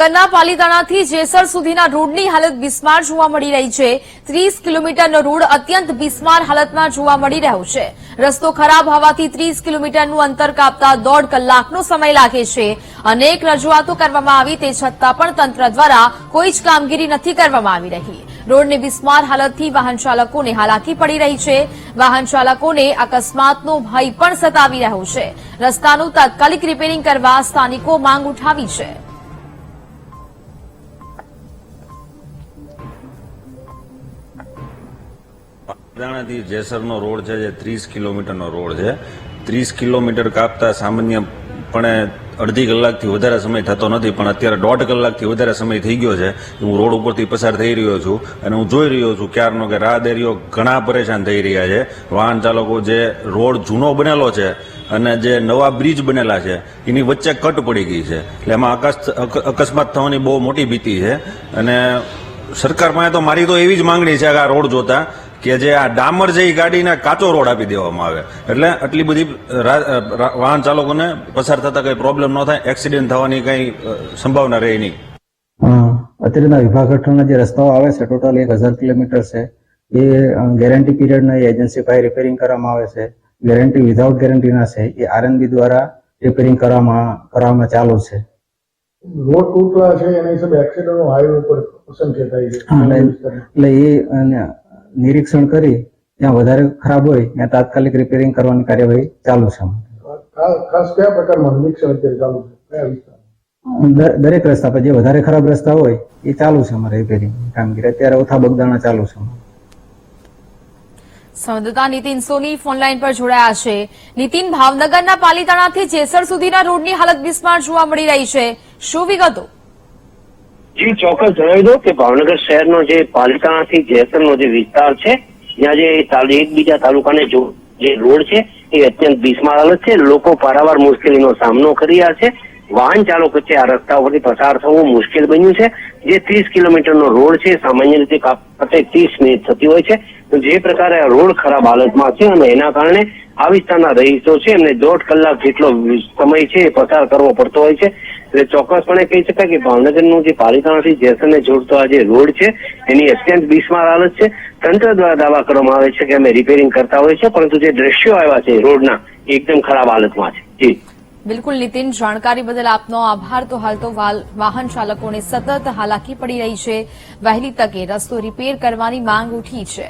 ભાવનગરના પાલીતાણાથી જેસર સુધીના રોડની હાલત બિસ્માર જોવા મળી રહી છે। 30 કિલોમીટરનો રોડ અત્યંત બિસ્માર હાલતમાં જોવા મળી રહ્યો છે। રસ્તો ખરાબ હોવાથી 30 કિલોમીટરનું અંતર કાપતા 1.5 કલાકનો સમય લાગે છે। અનેક રજૂઆતો કરવામાં આવી તે છતાં પણ તંત્ર દ્વારા કોઈ જ કામગીરી નથી કરવામાં આવી રહી। રોડની બિસ્માર હાલતથી વાહન ચાલકોને હાલાકી પડી રહી છે। વાહન ચાલકોને અકસ્માતનો ભય પણ સતાવી રહ્યો છે। રસ્તાનું તાત્કાલિક રિપેરિંગ કરવા સ્થાનિકો માંગ ઉઠાવી છે। પાલીતાણાથી જેસરનો રોડ છે જે 30 કિલોમીટરનો રોડ છે। 30 કિલોમીટર કાપતા સામાન્યપણે અડધી કલાકથી વધારે સમય થતો નથી, પણ અત્યારે 1.5 કલાકથી વધારે સમય થઈ ગયો છે। હું રોડ ઉપરથી પસાર થઈ રહ્યો છું અને હું જોઈ રહ્યો છું ક્યારનો કે રાહદારીઓ ઘણા પરેશાન થઈ રહ્યા છે। વાહન ચાલકો જે રોડ જૂનો બનેલો છે અને જે નવા બ્રિજ બનેલા છે એની વચ્ચે કટ પડી ગઈ છે, એટલે એમાં અકસ્માત થવાની બહુ મોટી ભીતિ છે। અને સરકાર પાસે તો મારી તો એવી જ માંગણી છે કે આ રોડ જોતા કે જે આ ડામર જે ગાડીને કાચો રોડ આપી દેવામાં આવે, એટલે આટલી બધી વાહન ચાલકોને પસાર થતા કઈ પ્રોબ્લેમ ન થાય, એક્સિડન્ટ થવાની કઈ સંભાવના રહે નહીં। અત્યારના વિભાગ હેઠળના જે રસ્તાઓ આવે છે ટોટલ 1000 કિલોમીટર છે, એ ગેરંટી પીરિયડના એજન્સી પાસે રિપેરિંગ કરવામાં આવે છે। ગેરંટી વિધાઉટ ગેરંટીના છે એ આરએનબી દ્વારા રિપેરિંગ કરવામાં ચાલુ છે। રોડ તૂટવા છે એના હિસાબે એક્સિડન્ટો હાઈવે ઉપર અસંખ્ય થાય છે, એટલે એ નિરીક્ષણ કરી ત્યાં વધારે ખરાબ હોય ત્યાં તાત્કાલિક રિપેરિંગ કરવાની કાર્યવાહી ચાલુ છે। ખાસ કયા પ્રકારમાં નિરીક્ષણ અત્યારે ચાલુ છે, કયા વિસ્તાર? દરેક રસ્તા પર જે વધારે ખરાબ રસ્તા હોય એ ચાલુ છે અમારે રિપેરિંગ કામગીરી। અત્યારે ઓથા બગદાણા ચાલુ છે। સંવાદદાતા નીતિન સોની ફોનલાઈન પર જોડાયા છે। નીતિન, ભાવનગરના પાલીતાણાથી જેસર સુધીના રોડની હાલત બિસ્માર જોવા મળી રહી છે, શું વિગતો? જી ચોક્કસ જણાવી દો કે ભાવનગર શહેરનો જે પાલીતાણાથી જેસરનો જે વિસ્તાર છે ત્યાં જે એકબીજા તાલુકાને જે રોડ છે એ અત્યંત બિસ્માર હાલત છે। લોકો પારાવાર મુશ્કેલીનો સામનો કરી રહ્યા છે। વાહન ચાલકો છે આ રસ્તા ઉપરથી પસાર થવું મુશ્કેલ બન્યું છે। જે 30 કિલોમીટરનો રોડ છે સામાન્ય રીતે કાપતે 30 મિનિટ થતી હોય છે, તો જે પ્રકારે આ રોડ ખરાબ હાલતમાં છે અને એના કારણે આ વિસ્તારના રહીશો છે એમને 1.5 કલાક જેટલો સમય છે એ પસાર કરવો પડતો હોય છે। એટલે ચોક્કસપણે કહી શકાય કે ભાવનગરનું જે પાલીતાણાથી જેસરને જોડતો આ જે રોડ છે એની અત્યંત બિસ્માર હાલત છે। તંત્ર દ્વારા દાવા કરવામાં આવે છે કે અમે રિપેરિંગ કરતા હોય છે, પરંતુ જે દ્રશ્યો આવ્યા છે રોડના એકદમ ખરાબ હાલતમાં છે। જી બિલકુલ નીતિન, જાણકારી બદલ આપનો આભાર। તો હાલ તો વાહન ચાલકોને સતત હાલાકી પડી રહી છે, વહેલી તકે રસ્તો રિપેર કરવાની માંગ ઉઠી છે।